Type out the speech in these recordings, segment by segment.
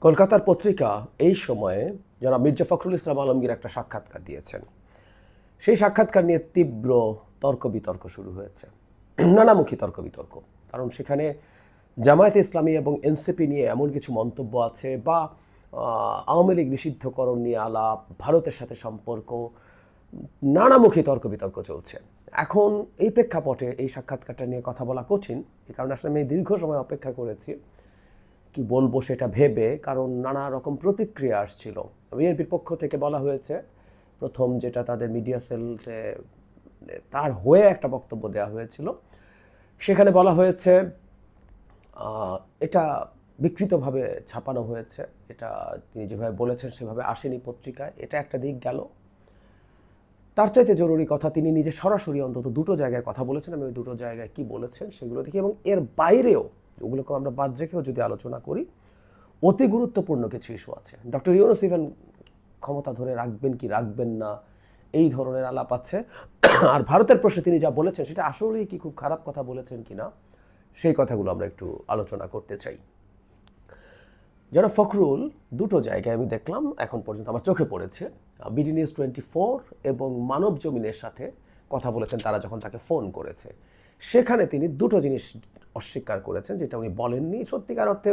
কলকাতার পত্রিকা এই সময়ে যারা মির্জা ফখরুল ইসলাম আলমগীর একটা সাক্ষাৎকার দিয়েছেন, সেই সাক্ষাৎকার নিয়ে তীব্র তর্ক বিতর্ক শুরু হয়েছে, নানামুখী তর্ক বিতর্ক। কারণ সেখানে জামায়াতে ইসলামী এবং এনসিপি নিয়ে এমন কিছু মন্তব্য আছে, বা আওয়ামী লীগ নিষিদ্ধকরণ নিয়ে আলাপ, ভারতের সাথে সম্পর্ক, নানামুখী তর্ক বিতর্ক চলছে। এখন এই প্রেক্ষাপটে এই সাক্ষাৎকারটা নিয়ে কথা বলা কঠিন, এই কারণে আসলে আমি দীর্ঘ সময় অপেক্ষা করেছি কি বলবো সেটা ভেবে, কারণ নানা রকম প্রতিক্রিয়া আসছিল। বিএনপির পক্ষ থেকে বলা হয়েছে, প্রথম যেটা তাদের মিডিয়া সেলে তার হয়ে একটা বক্তব্য দেওয়া হয়েছিল, সেখানে বলা হয়েছে এটা বিকৃতভাবে ছাপানো হয়েছে, এটা তিনি যেভাবে বলেছেন সেভাবে আসেনি পত্রিকায়। এটা একটা দিক গেল। তার চাইতে জরুরি কথা, তিনি নিজে সরাসরি অন্তত দুটো জায়গায় কথা বলেছেন। আমি ওই দুটো জায়গায় কি বলেছেন সেগুলো দেখি, এবং এর বাইরেও ওগুলোকে আমরা বাদ রেখেও যদি আলোচনা করি, অতি গুরুত্বপূর্ণ কিছু ইস্যু আছে। ডক্টর ইউনূস ইভেন ক্ষমতা ধরে রাখবেন কি রাখবেন না, এই ধরনের আলাপ আছে। আর ভারতের প্রশ্নে তিনি যা বলেছেন সেটা আসলেই কি খুব খারাপ কথা বলেছেন কিনা, সেই কথাগুলো আমরা একটু আলোচনা করতে চাই। যারা ফখরুল দুটো জায়গায় আমি দেখলাম এখন পর্যন্ত আমার চোখে পড়েছে, বিডি নিউজ 24 এবং মানব জমিনের সাথে কথা বলেছেন তারা যখন তাকে ফোন করেছে, সেখানে তিনি দুটো জিনিস অস্বীকার করেছেন যেটা উনি বলেননি। সত্যিকার অর্থে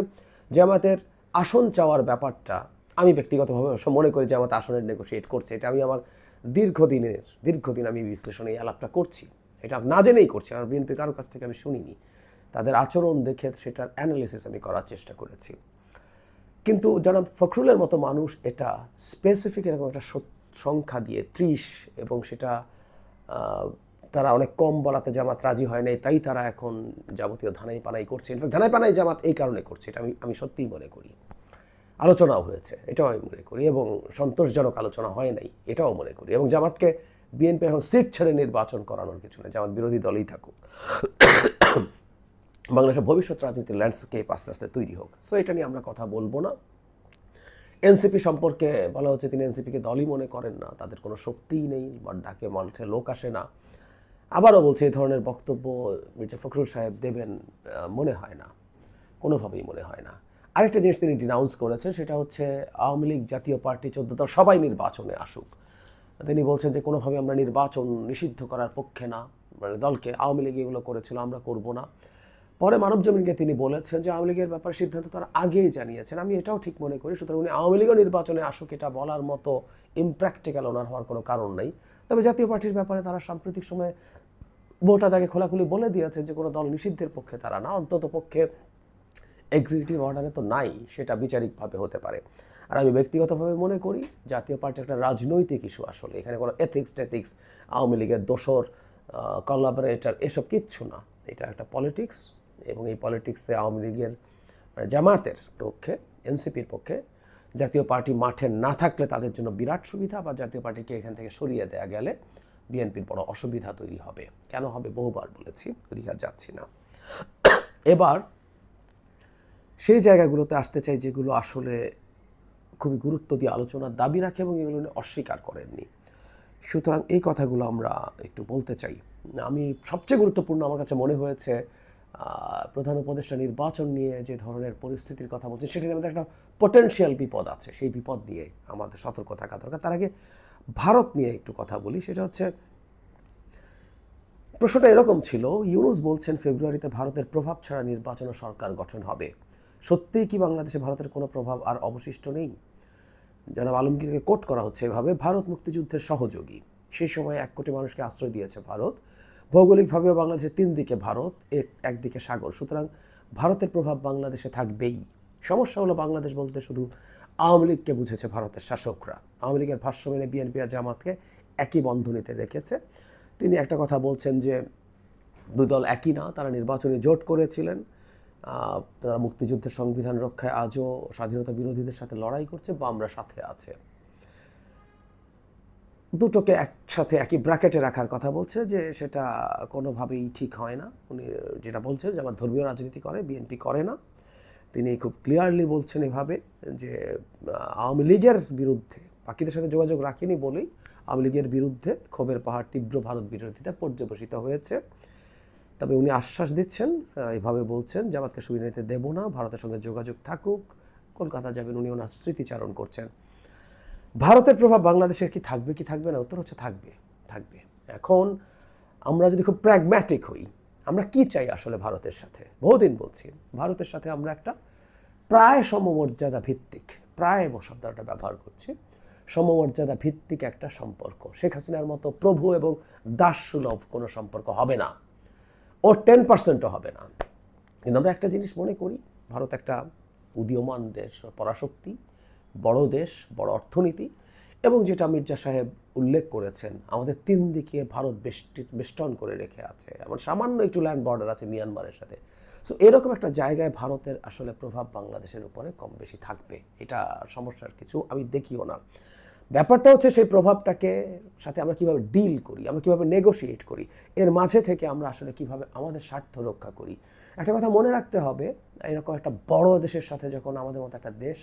জামায়াতের আসন চাওয়ার ব্যাপারটা আমি ব্যক্তিগতভাবে মনে করি জামায়াত আসনের নেগোশিয়েট করছে, এটা আমি আমার দীর্ঘদিন আমি বিশ্লেষণে এই আলাপটা করছি, এটা না জেনেই করছি। আমার বিএনপি কারোর কাছ থেকে আমি শুনিনি, তাদের আচরণ দেখে সেটার অ্যানালিসিস আমি করার চেষ্টা করেছি। কিন্তু জনাব ফখরুলের মতো মানুষ এটা স্পেসিফিক এরকম একটা সংখ্যা দিয়ে 30, এবং সেটা তারা অনেক কম বলাতে জামাত রাজি হয় নাই, তাই তারা এখন যাবতীয় ধানাই পানাই করছে। ইনফ্যাক্ট ধানাই পানাই জামাত এই কারণে করছে, এটা আমি সত্যিই মনে করি। আলোচনাও হয়েছে, এটাও আমি মনে করি, এবং সন্তোষজনক আলোচনা হয় নাই, এটাও মনে করি। এবং জামাতকে বিএনপি এখন সিট ছেড়ে নির্বাচন করানোর কিছু নেই, জামাত বিরোধী দলই থাকুক, বাংলাদেশের ভবিষ্যৎ রাজনীতির ল্যান্ডস্কেপ আস্তে আস্তে তৈরি হোক। সো এটা নিয়ে আমরা কথা বলবো না। এনসিপি সম্পর্কে বলা হচ্ছে তিনি এনসিপিকে দলই মনে করেন না, তাদের কোনো শক্তিই নেই, বা ডাকে মাঠে লোক আসে না। আবারও বলছে এই ধরনের বক্তব্য মির্জা ফখরুল সাহেব দেবেন মনে হয় না, কোনোভাবেই মনে হয় না। আরেকটা জিনিস তিনি ডিনাউন্স করেছেন, সেটা হচ্ছে আওয়ামী লীগ, জাতীয় পার্টি, 14 দল সবাই নির্বাচনে আসুক। তিনি বলছেন যে কোনোভাবে আমরা নির্বাচন নিষিদ্ধ করার পক্ষে না, মানে দলকে, আওয়ামী লীগ এগুলো করেছিল আমরা করব না। পরে মানব জমিনকে তিনি বলেছেন যে আওয়ামী লীগের ব্যাপারে সিদ্ধান্ত তারা আগেই জানিয়েছেন, আমি এটাও ঠিক মনে করি। সুতরাং উনি আওয়ামী লীগও নির্বাচনে আসুক এটা বলার মতো ইমপ্র্যাকটিক্যাল ওনার হওয়ার কোনো কারণ নেই। তবে জাতীয় পার্টির ব্যাপারে তারা সাম্প্রতিক সময়ে ভোটা তাকে খোলাখুলি বলে দিয়েছে যে কোনো দল নিষিদ্ধের পক্ষে তারা না, অন্তত পক্ষে এক্সিকিউটিভ অর্ডারে তো নাই, সেটা বিচারিকভাবে হতে পারে। আর আমি ব্যক্তিগতভাবে মনে করি জাতীয় পার্টি একটা রাজনৈতিক ইস্যু, আসলে এখানে কোনো এথিক্স আওয়ামী লীগের দোসর, কোলাবরেটর এসব কিচ্ছু না, এটা একটা পলিটিক্স। এবং এই পলিটিক্সে আওয়ামী লীগের, মানে জামাতের পক্ষে, এনসিপির পক্ষে জাতীয় পার্টি মাঠে না থাকলে তাদের জন্য বিরাট সুবিধা, বা জাতীয় পার্টিকে এখান থেকে সরিয়ে দেওয়া গেলে বিএনপির বড় অসুবিধা তৈরি হবে। কেন হবে বহুবার বলেছি, ওদিকে আর যাচ্ছি না। এবার সেই জায়গাগুলোতে আসতে চাই যেগুলো আসলে খুবই গুরুত্ব দিয়ে আলোচনার দাবি রাখে এবং এগুলো অস্বীকার করেননি। সুতরাং এই কথাগুলো আমরা একটু বলতে চাই। আমি সবচেয়ে গুরুত্বপূর্ণ আমার কাছে মনে হয়েছে প্রধান উপদেষ্টা নির্বাচন নিয়ে যে ধরনের পরিস্থিতির কথা বলছেন, সেটির মধ্যে একটা পটেনশিয়াল বিপদ আছে, সেই বিপদ নিয়ে আমাদের সতর্ক থাকা দরকার। তার আগে ভারত নিয়ে একটু কথা বলি। সেটা হচ্ছে, প্রশ্নটা এরকম ছিল, ইউনূস বলছেন ফেব্রুয়ারিতে ভারতের প্রভাব ছাড়া নির্বাচন ও সরকার গঠন হবে। সত্যিই কি বাংলাদেশে ভারতের কোনো প্রভাব আর অবশিষ্ট নেই? জনাব আলমগীরকে কোট করা হচ্ছে এভাবে, ভারত মুক্তিযুদ্ধের সহযোগী, সেই সময় 1 কোটি মানুষকে আশ্রয় দিয়েছে ভারত, ভৌগোলিকভাবেও বাংলাদেশের 3 দিকে ভারত, একদিকে সাগর, সুতরাং ভারতের প্রভাব বাংলাদেশে থাকবেই। সমস্যা হলো বাংলাদেশ বলতে শুধু আওয়ামী লীগকে বুঝেছে ভারতের শাসকরা। আওয়ামী লীগের ভাষ্য মেনে বিএনপি আর জামাতকে একই বন্ধনীতে রেখেছে। তিনি একটা কথা বলছেন যে দুই দল একই না, তারা নির্বাচনী জোট করেছিলেন, তারা মুক্তিযুদ্ধের সংবিধান রক্ষায় আজও স্বাধীনতা বিরোধীদের সাথে লড়াই করছে, বা আমরা সাথে আছে। দুটোকে একসাথে একই ব্র্যাকেটে রাখার কথা বলছে, যে সেটা কোনোভাবেই ঠিক হয় না। উনি যেটা বলছেন যে আমার ধর্মীয় রাজনীতি করে, বিএনপি করে না। তিনি খুব ক্লিয়ারলি বলছেন এভাবে যে আওয়ামী লীগের বিরুদ্ধে, বাকিদের সাথে যোগাযোগ রাখেনি বলেই আওয়ামী লীগের বিরুদ্ধে ক্ষোভের পাহাড়, তীব্র ভারত বিরোধিতা পর্যবসিত হয়েছে। তবে উনি আশ্বাস দিচ্ছেন, এভাবে বলছেন, জামাতকে সুবিধা নিতে দেব না, ভারতের সঙ্গে যোগাযোগ থাকুক, কলকাতা যাবেন, উনি ওনার স্মৃতিচারণ করছেন। ভারতের প্রভাব বাংলাদেশের কি থাকবে না? উত্তর হচ্ছে থাকবে। এখন আমরা যদি খুব প্র্যাগম্যাটিক হই, আমরা কি চাই আসলে ভারতের সাথে? বহুদিন বলছি ভারতের সাথে আমরা একটা প্রায় সমমর্যাদা ভিত্তিক, প্রায় শব্দটা ব্যবহার করছি, সমমর্যাদা ভিত্তিক একটা সম্পর্ক। শেখ হাসিনার মতো প্রভু এবং দাসসুলভ কোনো সম্পর্ক হবে না, ও 10%ও হবে না। কিন্তু আমরা একটা জিনিস মনে করি, ভারত একটা উদীয়মান দেশ, পরাশক্তি, বড় দেশ, বড় অর্থনীতি, এবং যেটা মির্জা সাহেব উল্লেখ করেছেন, আমাদের 3 দিকে ভারত বেষ্টন করে রেখে আছে, এমন সামান্য একটু ল্যান্ড বর্ডার আছে মিয়ানমারের সাথে। সো এরকম একটা জায়গায় ভারতের আসলে প্রভাব বাংলাদেশের উপরে কম বেশি থাকবে, এটা সমস্যার কিছু আমি দেখিও না। ব্যাপারটা হচ্ছে সেই প্রভাবটাকে সাথে আমরা কিভাবে ডিল করি, আমরা কিভাবে নেগোশিয়েট করি, এর মাঝে থেকে আমরা আসলে কিভাবে আমাদের স্বার্থ রক্ষা করি। একটা কথা মনে রাখতে হবে, এরকম একটা বড় দেশের সাথে যখন আমাদের মতো একটা দেশ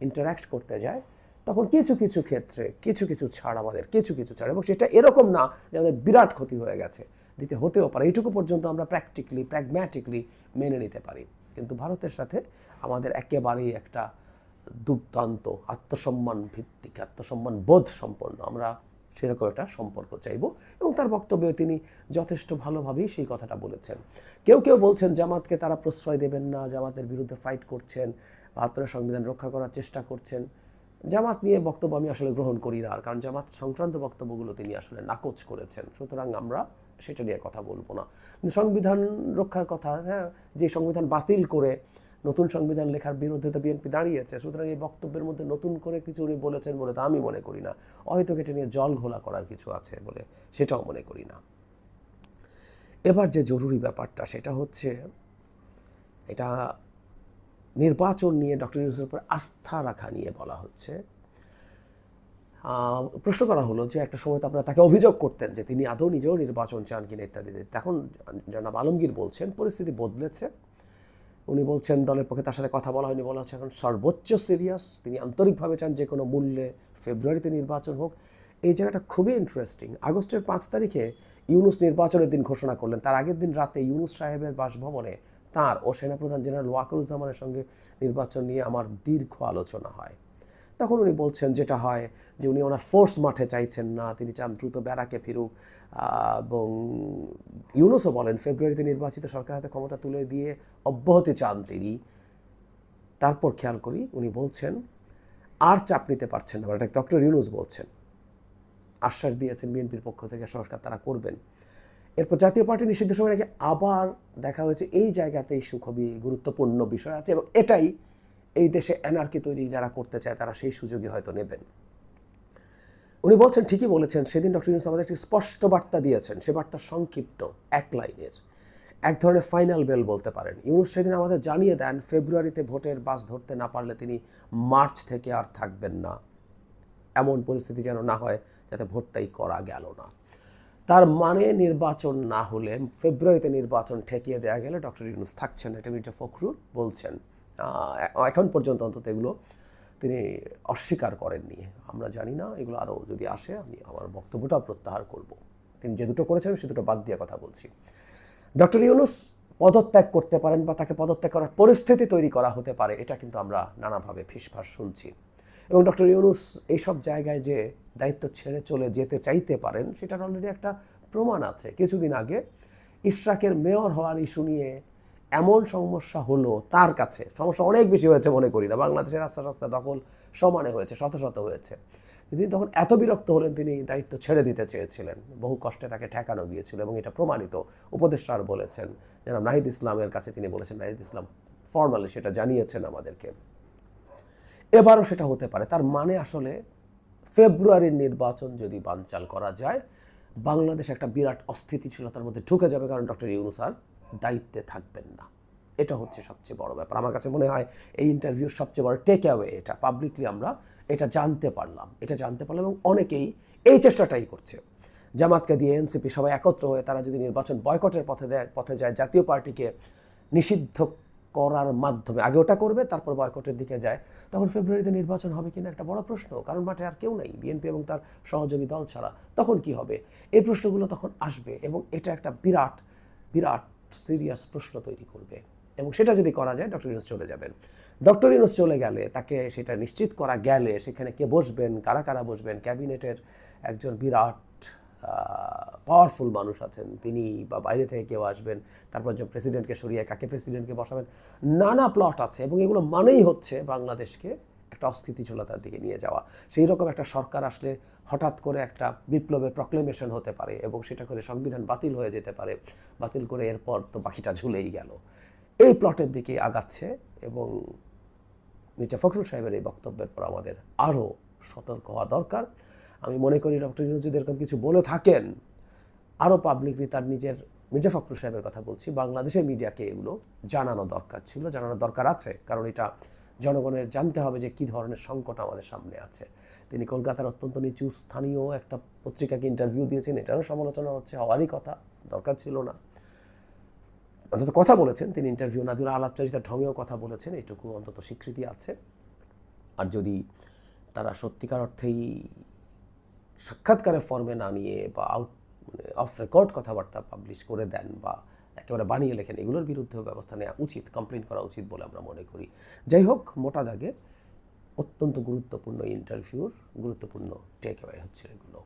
ইন্টারাক্ট করতে যায়, তখন কিছু কিছু ক্ষেত্রে কিছু ছাড়, আমাদের কিছু ছাড়, এবং সেটা এরকম না যে আমাদের বিরাট ক্ষতি হয়ে গেছে, দিতে হতেও পারে, এইটুকু পর্যন্ত আমরা প্র্যাগম্যাটিকলি মেনে নিতে পারি। কিন্তু ভারতের সাথে আমাদের একেবারেই একটা দুর্দান্ত আত্মসম্মান ভিত্তিক, আত্মসম্মান বোধ সম্পন্ন আমরা সেরকম একটা সম্পর্ক চাইব, এবং তার বক্তব্যে তিনি যথেষ্ট ভালোভাবেই সেই কথাটা বলেছেন। কেউ বলছেন জামাতকে তারা প্রশ্রয় দেবেন না, জামাতের বিরুদ্ধে ফাইট করছেন, ৭২ সংবিধান রক্ষা করার চেষ্টা করছেন। জামাত নিয়ে বক্তব্য আমি আসলে গ্রহণ করি না, কারণ জামাত সংক্রান্ত বক্তব্যগুলো তিনি আসলে নাকচ করেছেন, সুতরাং আমরা সেটা নিয়ে কথা বলবো না। কিন্তু সংবিধান রক্ষার কথা, হ্যাঁ, যে সংবিধান বাতিল করে নতুন সংবিধান লেখার বিরুদ্ধে তো বিএনপি দাঁড়িয়েছে, সুতরাং এই বক্তব্যের মধ্যে নতুন করে কিছু উনি বলেছেন বলে তা আমি মনে করি না। হয়তো এটা নিয়ে জল ঘোলা করার কিছু আছে বলে সেটাও মনে করি না। এবার যে জরুরি ব্যাপারটা সেটা হচ্ছে, এটা নির্বাচন নিয়ে ডক্টর ইউনূসের উপর আস্থা রাখা নিয়ে বলা হচ্ছে। প্রশ্ন করা হলো যে একটা সময় তো আপনারা তাকে অভিযোগ করতেন যে তিনি আদৌ নিজেও নির্বাচন চান কিনা ইত্যাদি। এখন জনাব আলমগীর বলছেন পরিস্থিতি বদলেছে, উনি বলছেন দলের পক্ষে তার সাথে কথা বলা হয়নি, বলা হচ্ছে এখন সর্বোচ্চ সিরিয়াস, তিনি আন্তরিকভাবে চান যে কোনো মূল্যে ফেব্রুয়ারিতে নির্বাচন হোক। এই জায়গাটা খুবই ইন্টারেস্টিং। আগস্টের 5 তারিখে ইউনূস নির্বাচনের দিন ঘোষণা করলেন, তার আগের দিন রাতে ইউনূস সাহেবের বাসভবনে তার ও সেনাপ্রধান জেনারেল ওয়াকারুজ্জামানের সঙ্গে নির্বাচন নিয়ে আমার দীর্ঘ আলোচনা হয়। তখন উনি বলছেন যেটা হয় যে উনি ওনার ফোর্স মাঠে চাইছেন না, তিনি চান দ্রুত ব্যারাকে ফিরুক, এবং ইউনূসও বলেন ফেব্রুয়ারিতে নির্বাচিত সরকার হাতে ক্ষমতা তুলে দিয়ে অব্যাহতি চান তিনি। তারপর খেয়াল করি উনি বলছেন আর চাপ নিতে পারছেন না, এটা ডক্টর ইউনূস বলছেন, আশ্বাস দিয়েছেন বিএনপির পক্ষ থেকে সংস্কার তারা করবেন। এরপর জাতীয় পার্টি নিষিদ্ধ সময় নাকি আবার দেখা হয়েছে, এই জায়গাতেই খুবই গুরুত্বপূর্ণ বিষয় আছে, এবং এটাই এই দেশে অ্যানার্কি তৈরি যারা করতে চায় তারা সেই সুযোগই হয়তো নেবেন। উনি বলছেন, ঠিকই বলেছেন, সেদিন ডক্টর ইউনূস আমাদের একটি স্পষ্ট বার্তা দিয়েছেন, সে বার্তা সংক্ষিপ্ত, এক লাইনের, এক ধরনের ফাইনাল বেল বলতে পারেন। ইউনূস সেদিন আমাদের জানিয়ে দেন ফেব্রুয়ারিতে ভোটের বাস ধরতে না পারলে তিনি মার্চ থেকে আর থাকবেন না, এমন পরিস্থিতি যেন না হয় যাতে ভোটটাই করা গেল না। তার মানে নির্বাচন না হলে, ফেব্রুয়ারিতে নির্বাচন ঠেকিয়ে দেওয়া গেলে ডক্টর ইউনূস থাকছেন, এটা মির্জা ফখরুল বলছেন। এখন পর্যন্ত অন্তত এগুলো তিনি অস্বীকার করেননি। আমরা জানি না, এগুলো আরও যদি আসে আমি আমার বক্তব্যটাও প্রত্যাহার করব। তিনি যে দুটো করেছেন সে দুটো বাদ দিয়ে কথা বলছি। ডক্টর ইউনূস পদত্যাগ করতে পারেন বা তাকে পদত্যাগ করার পরিস্থিতি তৈরি করা হতে পারে, এটা কিন্তু আমরা নানাভাবে ফিসফাস শুনছি। এবং ডক্টর ইউনূস এইসব জায়গায় যে দায়িত্ব ছেড়ে চলে যেতে চাইতে পারেন সেটার অলরেডি একটা প্রমাণ আছে। কিছুদিন আগে ইশরাকের মেয়র হওয়ার ইস্যু নিয়ে এমন সমস্যা হলো, তার কাছে সমস্যা অনেক বেশি হয়েছে মনে করি না, বাংলাদেশের রাস্তা দখল সমানে হয়েছে, শত হয়েছে। তিনি তখন এত বিরক্ত হলেন তিনি দায়িত্ব ছেড়ে দিতে চেয়েছিলেন, বহু কষ্টে তাকে ঠেকানো গিয়েছিল, এবং এটা প্রমাণিত। উপদেষ্টার বলেছেন, যেন নাহিদ ইসলামের কাছে তিনি বলেছেন, নাহিদ ইসলাম ফর্মালি সেটা জানিয়েছেন আমাদেরকে। এবারও সেটা হতে পারে। তার মানে আসলে ফেব্রুয়ারির নির্বাচন যদি বানচাল করা যায়, বাংলাদেশ একটা বিরাট অস্থিতিশীলতার মধ্যে ঢুকে যাবে, কারণ ডক্টর ইউনূস আর দায়িত্বে থাকবেন না। এটা হচ্ছে সবচেয়ে বড় ব্যাপার। আমার কাছে মনে হয় এই ইন্টারভিউর সবচেয়ে বড় টেক অ্যাওয়ে এটা। পাবলিকলি আমরা এটা জানতে পারলাম, এবং অনেকেই এই চেষ্টাটাই করছে। জামাতকে দিয়ে এনসিপি সবাই একত্র হয়ে তারা যদি নির্বাচন বয়কটের পথে যায়, জাতীয় পার্টিকে নিষিদ্ধ করার মাধ্যমে, আগে ওটা করবে তারপর বয়কটের দিকে যায়, তখন ফেব্রুয়ারিতে নির্বাচন হবে কিনা একটা বড় প্রশ্ন, কারণ মাঠে আর কেউ নেই বিএনপি এবং তার সহযোগী দল ছাড়া। তখন কি হবে? এই প্রশ্নগুলো তখন আসবে, এবং এটা একটা বিরাট সিরিয়াস প্রশ্ন তৈরি করবে। এবং সেটা যদি করা যায় ডক্টর ইউনূস চলে যাবেন। ডক্টর ইউনূস চলে গেলে তাকে সেটা নিশ্চিত করা গেলে সেখানে কে বসবেন, কারা কারা বসবেন, ক্যাবিনেটের একজন বিরাট পাওয়ারফুল মানুষ আছেন তিনি, বা বাইরে থেকে কেউ আসবেন, তারপর যে প্রেসিডেন্টকে সরিয়ে কাকে প্রেসিডেন্টকে বসাবেন, নানা প্লট আছে এবং এগুলো মানেই হচ্ছে বাংলাদেশকে একটা অস্থিতিশীলতার দিকে নিয়ে যাওয়া। সেই রকম একটা সরকার আসলে হঠাৎ করে একটা বিপ্লবের প্রক্লেমেশন হতে পারে এবং সেটা করে সংবিধান বাতিল হয়ে যেতে পারে, বাতিল করে এরপর তো বাকিটা ঝুলেই গেল। এই প্লটের দিকে আগাচ্ছে এবং মির্জা ফখরুল সাহেবের এই বক্তব্যের পর আমাদের আরও সতর্ক হওয়া দরকার। আমি মনে করি ডক্টর ইউনূস যদি এরকম কিছু বলে থাকেন, আরও পাবলিকলি তার নিজের, মির্জা ফখরুল সাহেবের কথা বলছি, বাংলাদেশের মিডিয়াকে এগুলো জানানো দরকার ছিল, জানানো দরকার আছে, কারণ এটা জনগণের জানতে হবে যে কী ধরনের সংকট আমাদের সামনে আছে। তিনি কলকাতার অত্যন্ত নিচু স্থানীয় একটা পত্রিকাকে ইন্টারভিউ দিয়েছেন, এটারও সমালোচনা হচ্ছে, হওয়ারই কথা, দরকার ছিল না। অন্তত কথা বলেছেন তিনি, ইন্টারভিউ না দিলে আলাপচারিতার ঢঙেও কথা বলেছেন, এইটুকু অন্তত স্বীকৃতি আছে। আর যদি তারা সত্যিকার অর্থেই সাক্ষাৎকারের ফর্মে না নিয়ে বা অফ রেকর্ড কথাবার্তা পাবলিশ করে দেন বা একেবারে বানিয়ে লেখেন, এগুলোর বিরুদ্ধেও ব্যবস্থা নেওয়া উচিত, কমপ্লেন করা উচিত বলে আমরা মনে করি। যাই হোক, মোটা দাগে অত্যন্ত গুরুত্বপূর্ণ ইন্টারভিউর গুরুত্বপূর্ণ টেক অ্যাওয়ে হচ্ছে এগুলো।